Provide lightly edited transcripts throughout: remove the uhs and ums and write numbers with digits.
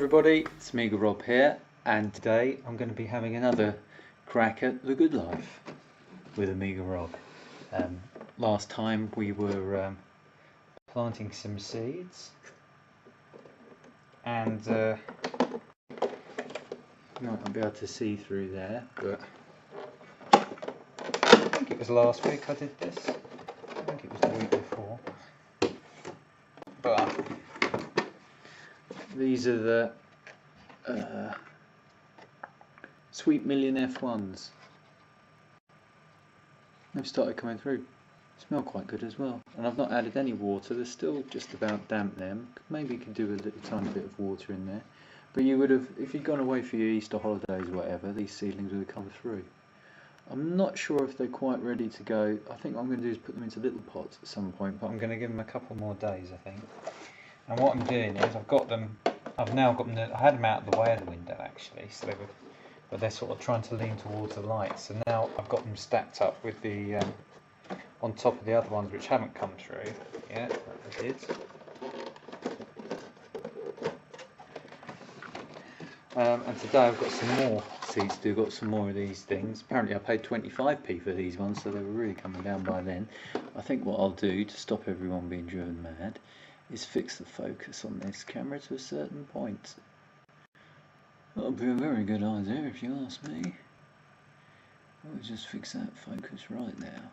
everybody, it's Amiga Rob here, and today I'm going to be having another crack at the good life with Amiga Rob. Last time we were planting some seeds, and you might not be able to see through there, but I think it was last week I did this. I think it was the week before. But these are the Sweet Million F1s. They've started coming through. Smell quite good as well. And I've not added any water. They're still just about damp then. Maybe you could do a little tiny bit of water in there. But you would have, if you'd gone away for your Easter holidays or whatever, these seedlings would have come through. I'm not sure if they're quite ready to go. I think what I'm going to do is put them into little pots at some point, but I'm going to give them a couple more days, I think. And what I'm doing is I've now got them, I had them out of the way of the window actually, so but they're sort of trying to lean towards the light. So now I've got them stacked up with the, on top of the other ones which haven't come through yet, but they did. And today I've got some more seeds to do, got some more of these things. Apparently I paid 25p for these ones, so they were really coming down by then. I think what I'll do to stop everyone being driven mad is fix the focus on this camera to a certain point. That'll be a very good idea if you ask me. I'll just fix that focus right now.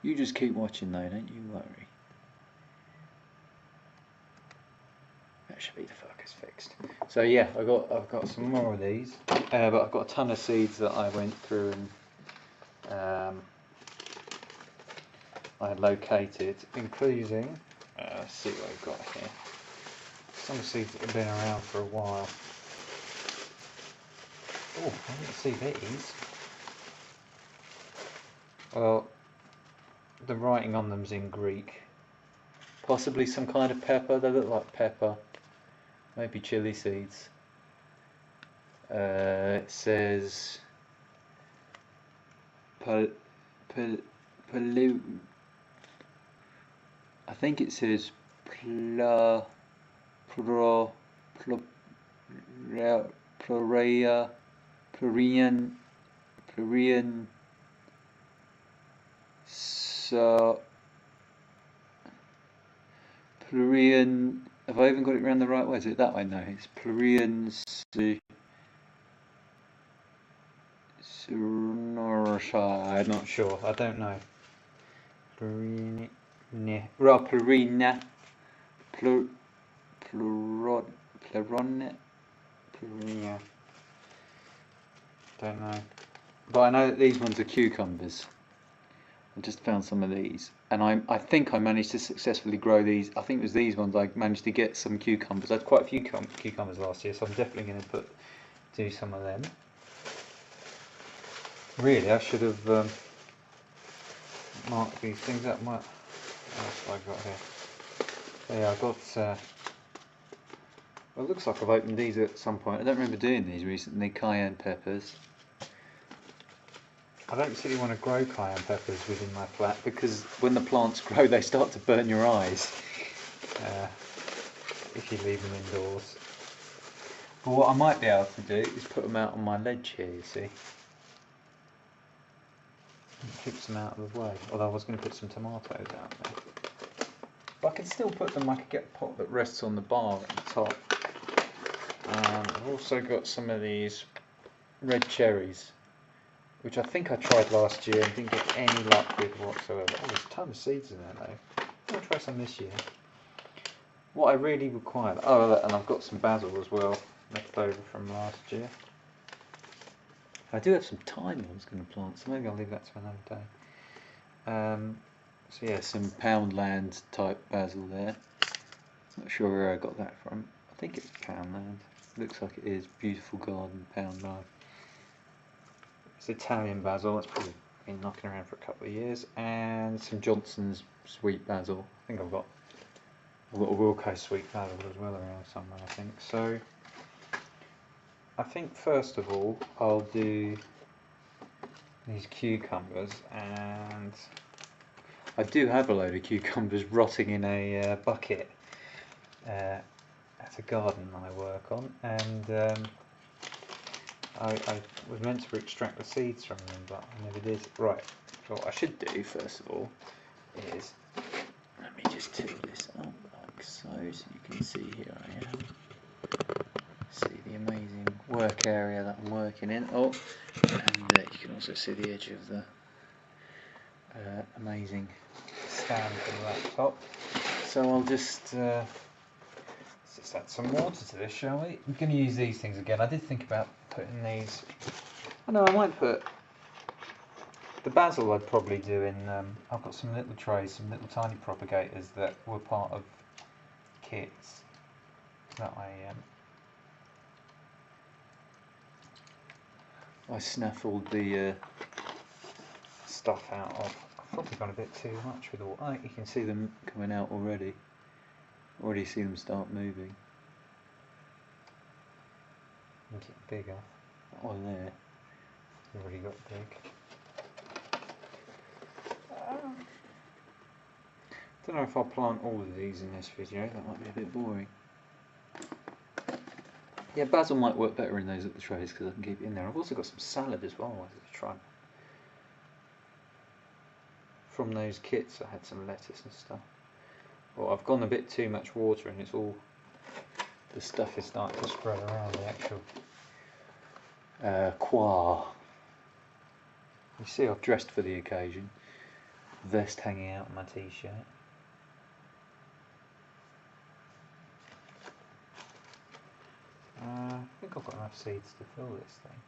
You just keep watching though, don't you worry. That should be the focus fixed. So yeah, I've got some more of these, but I've got a ton of seeds that I went through and I located, including let's see what I've got here. Some seeds that have been around for a while. Oh, I didn't see these. Well, the writing on them's in Greek. Possibly some kind of pepper. They look like pepper. Maybe chili seeds. It says I think it says Plurian, have I even got it around the right way? Is it that way? No, it's Plurian I'm not sure, I don't know. Plurina, Plurinia, don't know. But I know that these ones are cucumbers. I just found some of these, and I think I managed to successfully grow these. I think it was these ones I managed to get some cucumbers. I had quite a few cucumbers last year, so I'm definitely going to do some of them. Really, I should have marked these things up. What else have I got here? So yeah, I've got. Well, it looks like I've opened these at some point. I don't remember doing these recently. Cayenne peppers. I don't particularly want to grow cayenne peppers within my flat because when the plants grow they start to burn your eyes if you leave them indoors. But what I might be able to do is put them out on my ledge here, you see. And keep them out of the way. Although I was going to put some tomatoes out there. But I could still put them, I could get a pot that rests on the bar at the top. I've also got some of these red cherries, which I think I tried last year and didn't get any luck with whatsoever. Oh, there's a ton of seeds in there though. I'll try some this year. What I really require, oh, and I've got some basil as well, left over from last year. I do have some thyme I was going to plant, so maybe I'll leave that to another day. So yeah, some Poundland type basil there. Not sure where I got that from. I think it's Poundland. Looks like it is. Beautiful garden, Poundland. It's Italian basil, that's probably been knocking around for a couple of years, and some Johnson's sweet basil. I think I've got a Wilco sweet basil as well around somewhere, I think. So I think first of all I'll do these cucumbers, and I do have a load of cucumbers rotting in a bucket at a garden I work on, and I was meant to extract the seeds from them, but I never did. Right, so what I should do first of all is, let me just tilt this up like so, so you can see here I am. See the amazing work area that I'm working in. Oh, and you can also see the edge of the amazing stand for the laptop. So I'll just add some water to this, shall we? I'm going to use these things again. I did think about putting these. I know I might put the basil. I'd probably do in. I've got some little trays, some little tiny propagators that were part of kits that I snaffled the stuff out of. I've probably gone a bit too much with all. Oh, you can see them coming out already. Already see them start moving. Make it bigger. That one there. Already got big. Don't know if I'll plant all of these in this video. That might be a bit boring. Yeah, basil might work better in those little trays because I can keep it in there. I've also got some salad as well I wanted to try. From those kits I had some lettuce and stuff. Well, I've gone a bit too much water and it's all, the stuff is starting to spread around the actual coir. You see I've dressed for the occasion. Vest hanging out on my t-shirt. I think I've got enough seeds to fill this thing.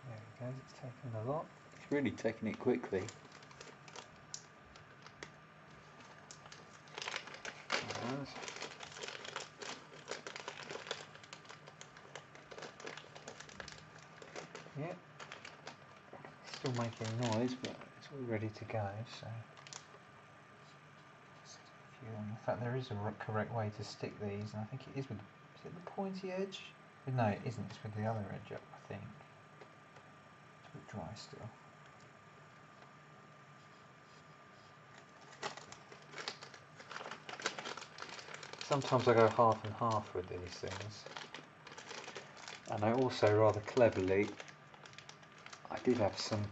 There he goes, it's taken a lot. It's really taking it quickly. Yeah, still making noise, but it's all ready to go. So, in fact, there is a correct way to stick these, and I think it is with. Is it the pointy edge? No, it isn't. It's with the other edge up, I think. It's a bit dry still. Sometimes I go half and half with these things, and I also rather cleverly. I did have some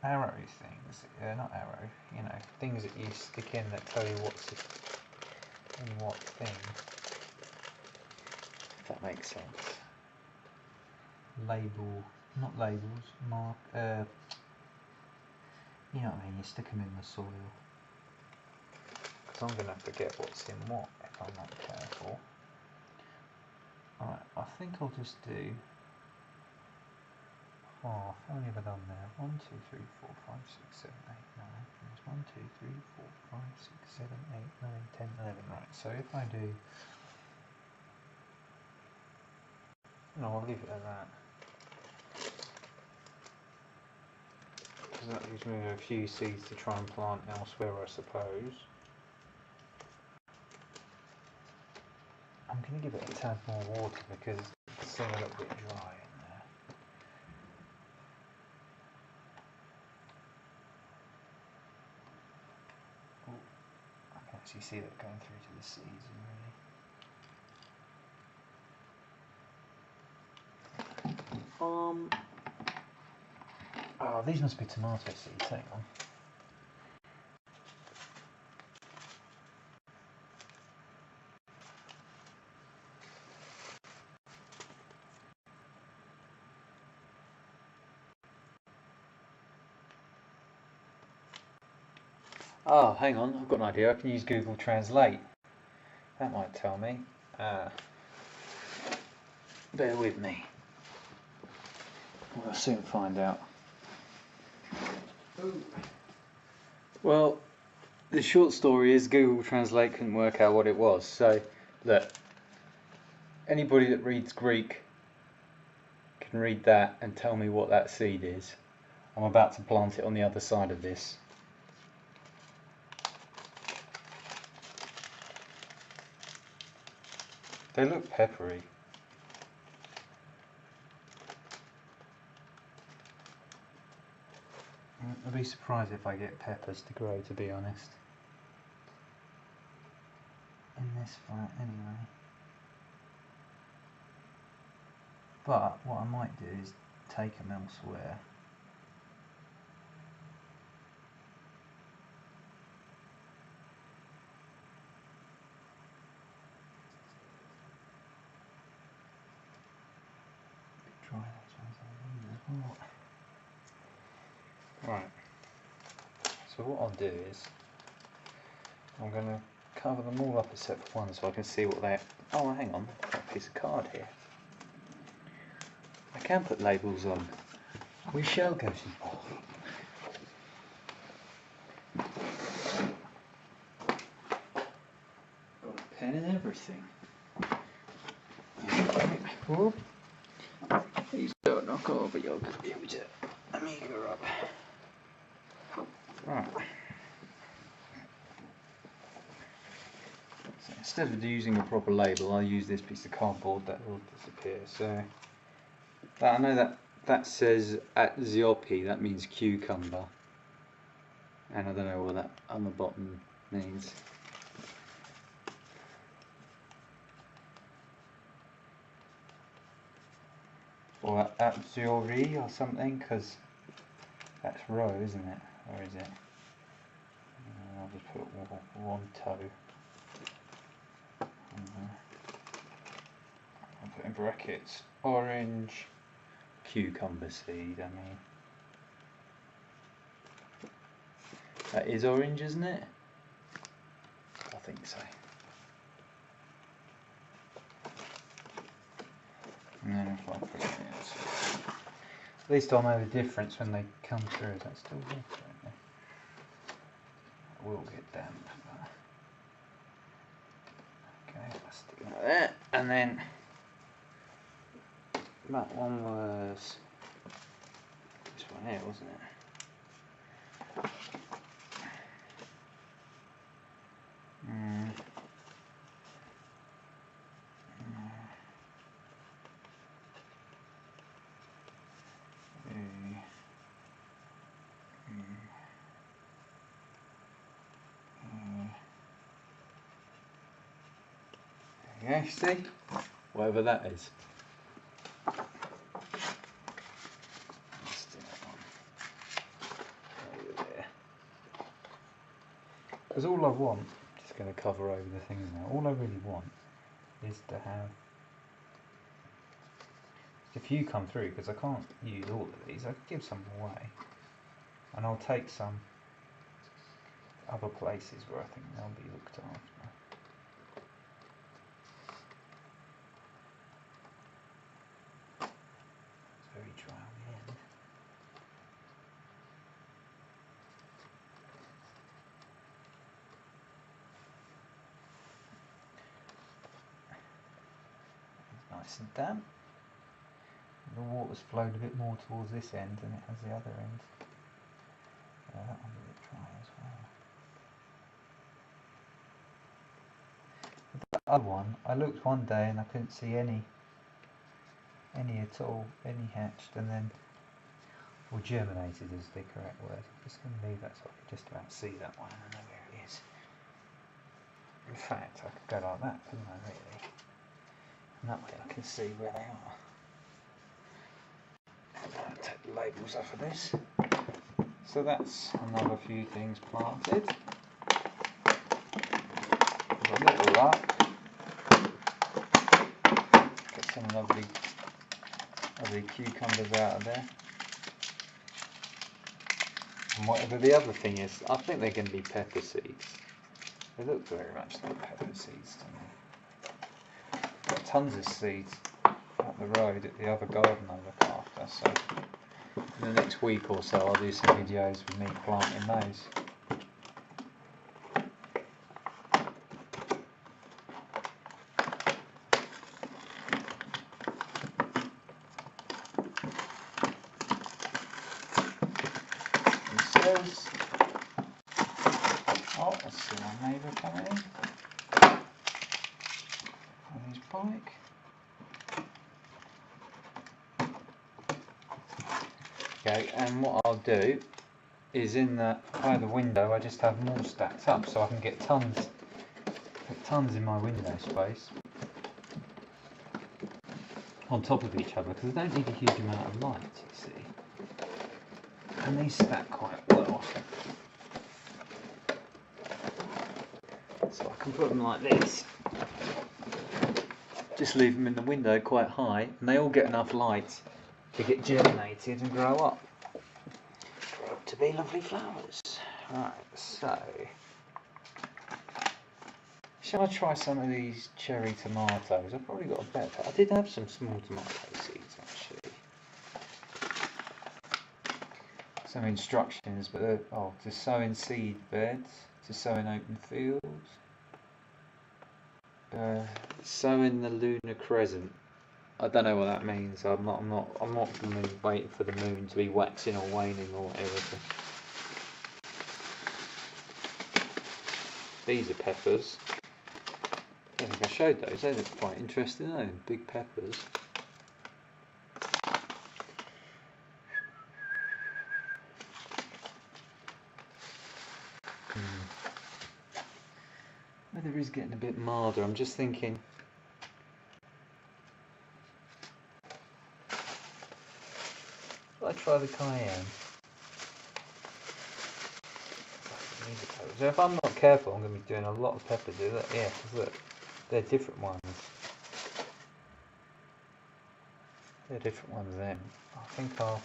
arrow things, not arrow, you know, things that you stick in that tell you what's in what thing, if that makes sense. Not labels, mark, you know what I mean, you stick them in the soil. Because I'm going to forget what's in what if I'm not careful. Alright, I think I'll just do half. How many have I done there? 1, 2, 3, 4, 5, 6, 7, 8, 9. There's 1, 2, 3, 4, 5, 6, 7, 8, 9, 10, 11. Right, so if I do. No, I'll leave it at that. Because that leaves me a few seeds to try and plant elsewhere, I suppose. I'm going to give it a tad more water because it's still a little bit dry in there. Ooh, I can actually see that going through to the seeds already. Oh, these must be tomato seeds, hang on. Oh, hang on, I've got an idea. I can use Google Translate. That might tell me. Bear with me. We'll soon find out. Ooh. Well, the short story is Google Translate couldn't work out what it was. So, look, anybody that reads Greek can read that and tell me what that seed is. I'm about to plant it on the other side of this. They look peppery. I'd be surprised if I get peppers to grow, to be honest. In this flat, anyway. But what I might do is take them elsewhere. Try those ones as well. Right. So what I'll do is I'm going to cover them all up except for one so I can see what they... Oh, hang on, I've got a piece of card here. I can put labels on. We shall go see. Oh. Got a pen and everything. Whoop. Please don't knock over your computer. Amiga up. Right. So instead of using a proper label, I'll use this piece of cardboard that will disappear. So I know that says Aziopi, that means cucumber. And I don't know what that on the bottom means. Or Aziori or something, because that's row, isn't it? Or is it? I'll just put one toe. I'll put in brackets orange cucumber seed. I mean, that is orange, isn't it? I think so. And then if I put it in, at least I'll know the difference when they come through. Is that still there? It will get damp. Okay, let's stick it like that. And then that one was this one here, wasn't it? Yeah, see? Whatever that is. Let's do that one. Over there. Because all I want, just going to cover over the things now, all I really want is to have a few come through, because I can't use all of these. I could give some away. And I'll take some other places where I think they'll be looked after. Very dry on the end. It's nice and damp. The water's flowed a bit more towards this end than it has the other end. Yeah, that one's a bit dry as well. The other one, I looked one day and I couldn't see any at all, any hatched, and then, or germinated is the correct word. I'm just going to leave that so I can just about see that one and I know where it is. In fact, I could go like that, couldn't I, really? And that way I can see where they are. I'll take the labels off of this. So that's another few things planted. There's a little luck. Get some lovely cucumbers out of there. And whatever the other thing is, I think they're going to be pepper seeds. They look very much like pepper seeds to me. Got tons of seeds up the road at the other garden I look after, so in the next week or so I'll do some videos with me planting those. Oh, let's see my neighbour coming in on his bike. Okay, and what I'll do is in that by the window I just have more stacked up so I can get tons in my window space on top of each other, because I don't need a huge amount of light, you see. And these stack quite well. So I can put them like this. Just leave them in the window quite high, and they all get enough light to get germinated and grow up. Grow up to be lovely flowers. Right, so shall I try some of these cherry tomatoes? I've probably got a better. I did have some small tomato seeds actually. Some instructions, but to sow in seed beds, to sow in open fields, sow in the lunar crescent. I don't know what that means. I'm not going to be waiting for the moon to be waxing or waning or whatever. These are peppers. I think I showed those. They look quite interesting, though. Big peppers. Weather is getting a bit milder. I'm just thinking. Shall I try the cayenne? So if I'm not careful, I'm going to be doing a lot of peppers. Yeah, look, they're different ones. They're different ones then. I think I'll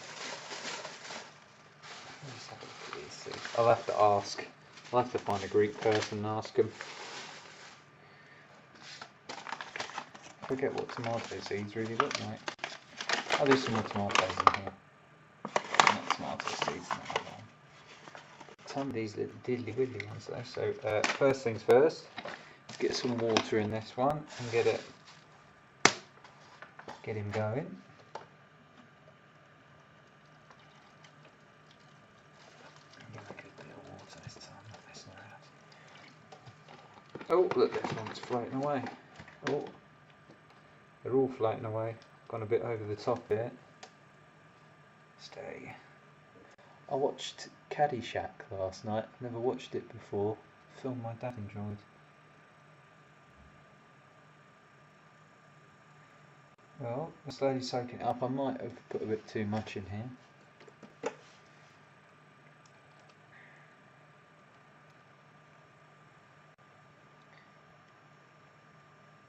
just have a look at these things. I'll have to ask. I'll have to find a Greek person and ask them. I forget what tomato seeds really look like. I'll do some more tomatoes in here. Not tomato seeds, not that one. Some of these little diddly widdly ones though. So first things first, let's get some water in this one and get him going. Give a good bit of water this time, not messing around. Oh, look, this one's floating away. Oh, they're all floating away. Gone a bit over the top here. Stay. I watched Caddyshack last night. I've never watched it before. A film my dad enjoyed. Well, I'm slowly soaking it up. I might have put a bit too much in here.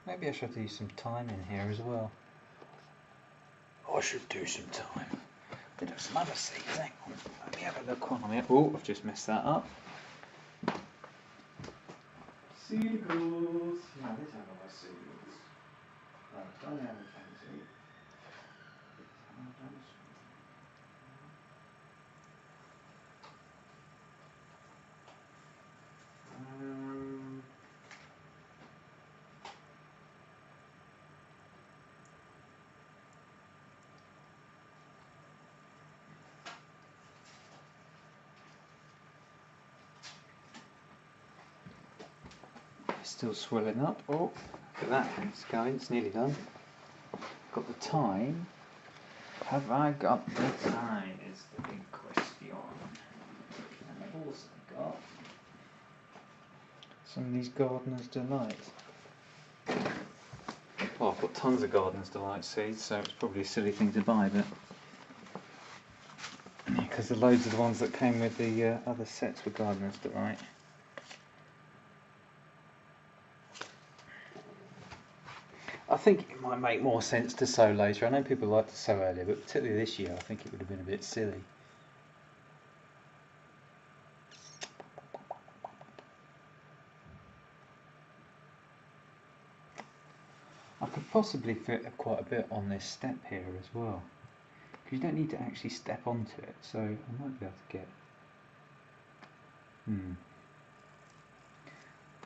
Maybe I should do some thyme in here as well. I should do some thyme. Did have some other seeds, hang on. Let me have a look on here. Oh, I've just messed that up. Seagulls. Yeah, I did have other seagulls. Right, don't have a fancy. Still swelling up. Oh, look at that. It's going. It's nearly done. Got the time. Have I got the time? Is the big question. And I've also got some of these Gardener's Delight. Well, I've got tons of Gardener's Delight seeds, so it's probably a silly thing to buy, but because the loads of the ones that came with the other sets were Gardener's Delight. I think it might make more sense to sow later. I know people like to sow earlier, but particularly this year I think it would have been a bit silly. I could possibly fit quite a bit on this step here as well, because you don't need to actually step onto it, so I might be able to get...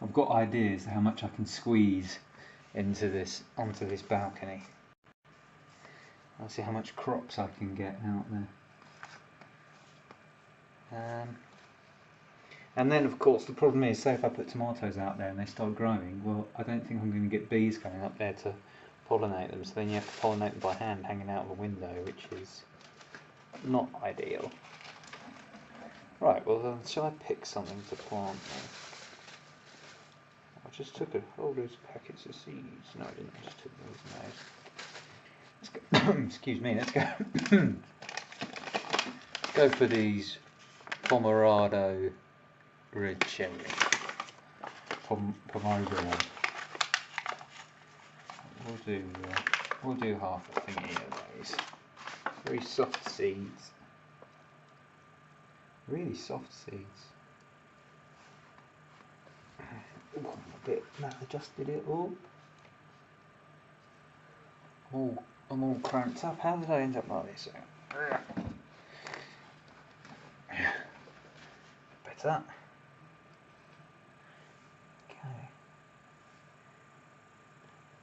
I've got ideas how much I can squeeze onto this balcony. I'll see how much crops I can get out there. And then of course the problem is, say if I put tomatoes out there and they start growing, well I don't think I'm going to get bees coming up there to pollinate them, so then you have to pollinate them by hand hanging out of a window, which is not ideal. Right, well, shall I pick something to plant then? I just took a whole load of packets of seeds. No, I didn't. I just took those. Let's go. Excuse me. Let's go. Go for these Pomerado red cherry. Pomodoro. We'll do half a thingy of those. Very soft seeds. Really soft seeds. Ooh, a bit maladjusted it all. I'm all cramped up. How did I end up like this? Better. Okay.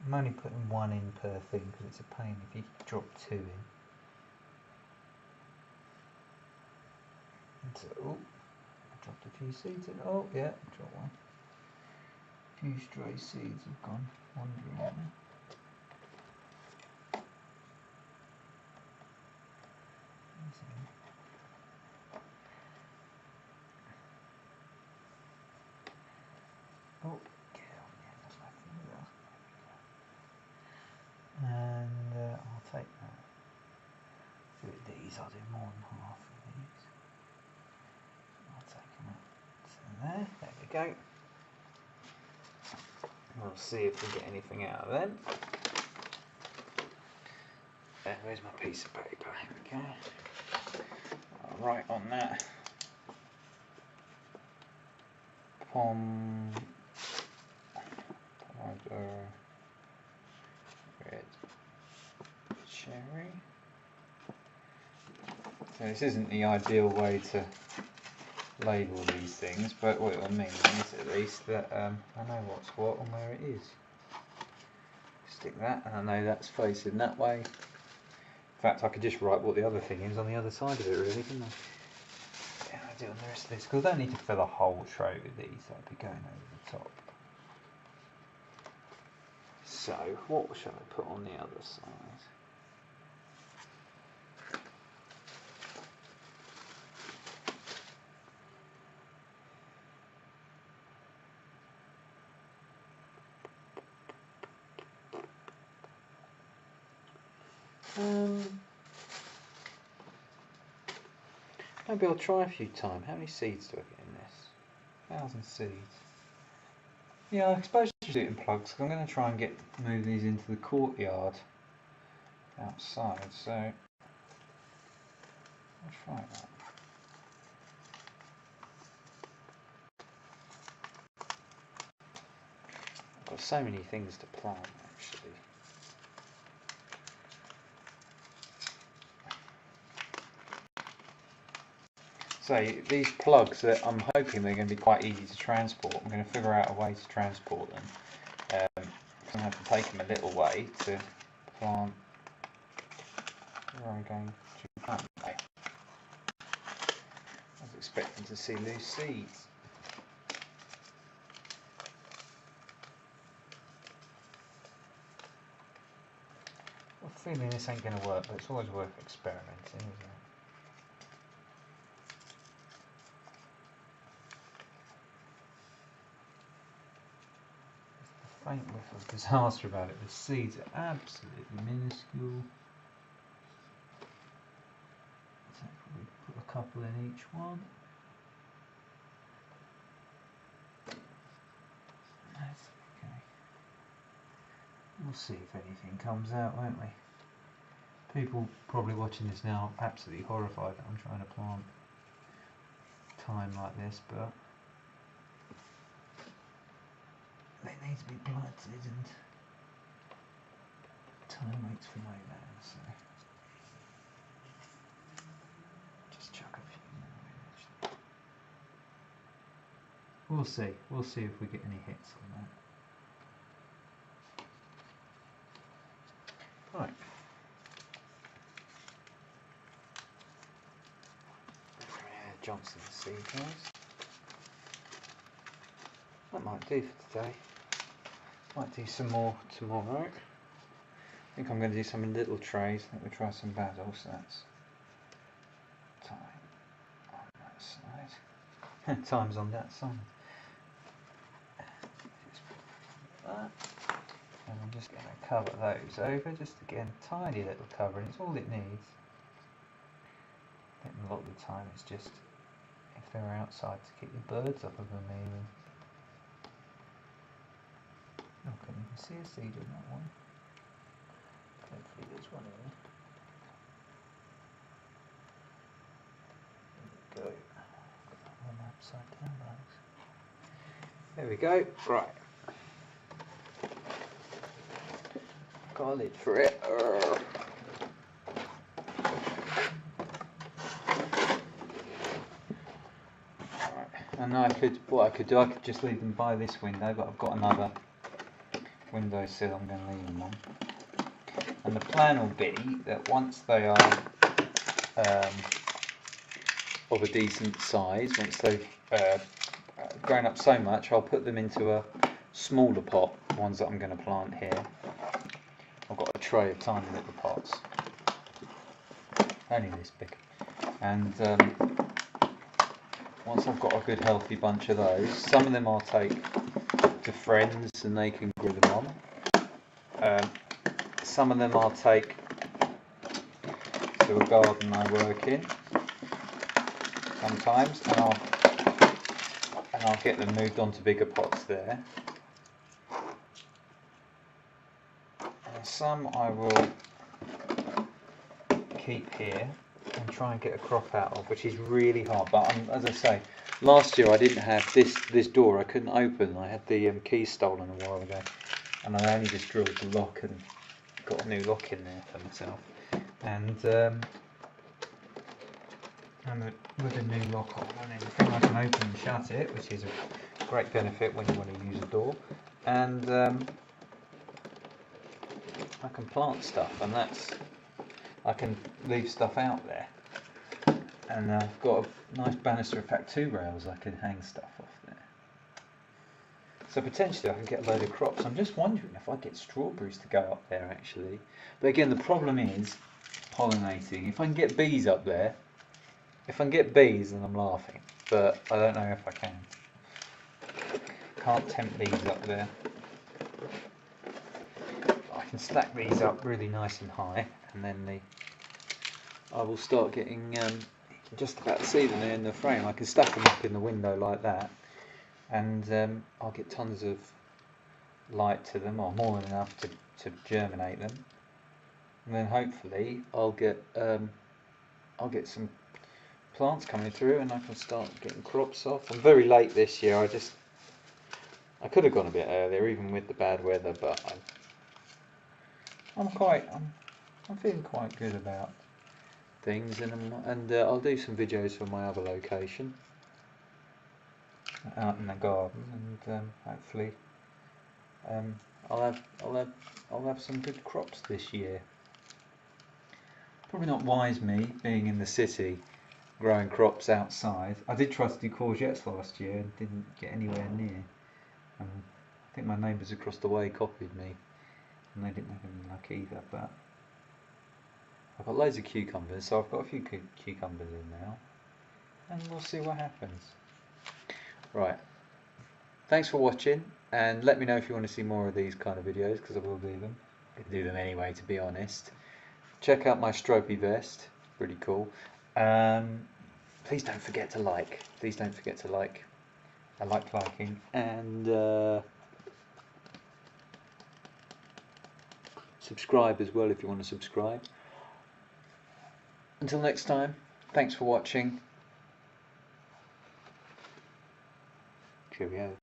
I'm only putting one in per thing because it's a pain if you drop two in. And so, oh, I dropped a few seeds in. Oh, yeah, I dropped one. A few stray seeds have gone wandering in there. Oh, get on the end of my finger. And I'll take that. Do these, I'll do more than half of these. I'll take them up to there. There we go. We'll see if we get anything out of them. Where's my piece of paper? Okay. I'll write on that. Pomodoro red cherry. So this isn't the ideal way to label these things, but what it'll mean is at least that I know what's what and where it is. Stick that, and I know that's facing that way. In fact, I could just write what the other thing is on the other side of it, really, couldn't I? Yeah, I'll do it on the rest of this, because I don't need to fill a whole tray with these, I'd be going over the top. So, what shall I put on the other side? Maybe I'll try a few times. How many seeds do I get in this? 1,000 seeds. Yeah, I suppose I should do it in plugs, because I'm going to try and move these into the courtyard outside, so I'll try that. I've got so many things to plant, actually. So these plugs, that I'm hoping they're going to be quite easy to transport. I'm going to figure out a way to transport them. I'm going to have to take them a little way to plant where I'm going to plant them. I was expecting to see loose seeds. I have a feeling this ain't going to work, but it's always worth experimenting, isn't it? Faint whiff of disaster about it. The seeds are absolutely minuscule. So we put a couple in each one. That's okay. We'll see if anything comes out, won't we? People probably watching this now are absolutely horrified that I'm trying to plant thyme like this, but they need to be planted, and time waits for no man, so just chuck a few more in actually. We'll see if we get any hits on that. Right. Johnson's seed, guys. That might do for today. Might do some more tomorrow. I think I'm going to do some in little trays. I think we'll try some basil, so that's thyme on that side. Thyme's on that side. And I'm just going to cover those over, just again, tiny little covering, it's all it needs. I think a lot of the time it's just if they're outside to keep the birds off of them even. Oh, can you see a seed in that one? Hopefully there's one here. There we go. Got that one upside down, guys. There we go. Right. Got a lid for it. And what I could do, I could just leave them by this window, but I've got another windowsill I'm going to leave them on. And the plan will be that once they are of a decent size, once they've grown up so much, I'll put them into a smaller pot, ones that I'm going to plant here. I've got a tray of tiny little pots, only this big, and once I've got a good healthy bunch of those, some of them I'll take to friends and they can grow them on. Some of them I'll take to a garden I work in sometimes, and I'll get them moved on to bigger pots there. And some I will keep here and try and get a crop out of, which is really hard. But as I say, last year I didn't have this door. I couldn't open. I had the key stolen a while ago, and I only just drilled the lock and got a new lock in there for myself. And with a new lock on and everything, I can open and shut it, which is a great benefit when you want to use a door. And I can plant stuff, and I can leave stuff out there. And I've got a nice banister of Ep.2 rails I can hang stuff off there. So potentially I can get a load of crops. I'm just wondering if I get strawberries to go up there actually. But again, the problem is pollinating. If I can get bees up there, then I'm laughing. But I don't know if I can. Can't tempt bees up there. I can stack these up really nice and high, and then I will start getting, just about to see them there in the frame. I can stack them up in the window like that, and I'll get tons of light to them, or more than enough to germinate them. And then hopefully I'll get some plants coming through, and I can start getting crops off. I'm very late this year. I could have gone a bit earlier, even with the bad weather, but I'm feeling quite good about things, and I'll do some videos from my other location out in the garden, and hopefully I'll have some good crops this year. Probably not wise me being in the city growing crops outside. I did try to do courgettes last year and didn't get anywhere near. I think my neighbours across the way copied me, and they didn't have any luck either. But I've got loads of cucumbers, so I've got a few cucumbers in now, and we'll see what happens. Right, thanks for watching, and let me know if you want to see more of these kind of videos, because I will do them. I do them anyway, to be honest. Check out my stripy vest, pretty cool. Please don't forget to like. Please don't forget to like. I like liking, and subscribe as well if you want to subscribe. Until next time, thanks for watching. Cheerio.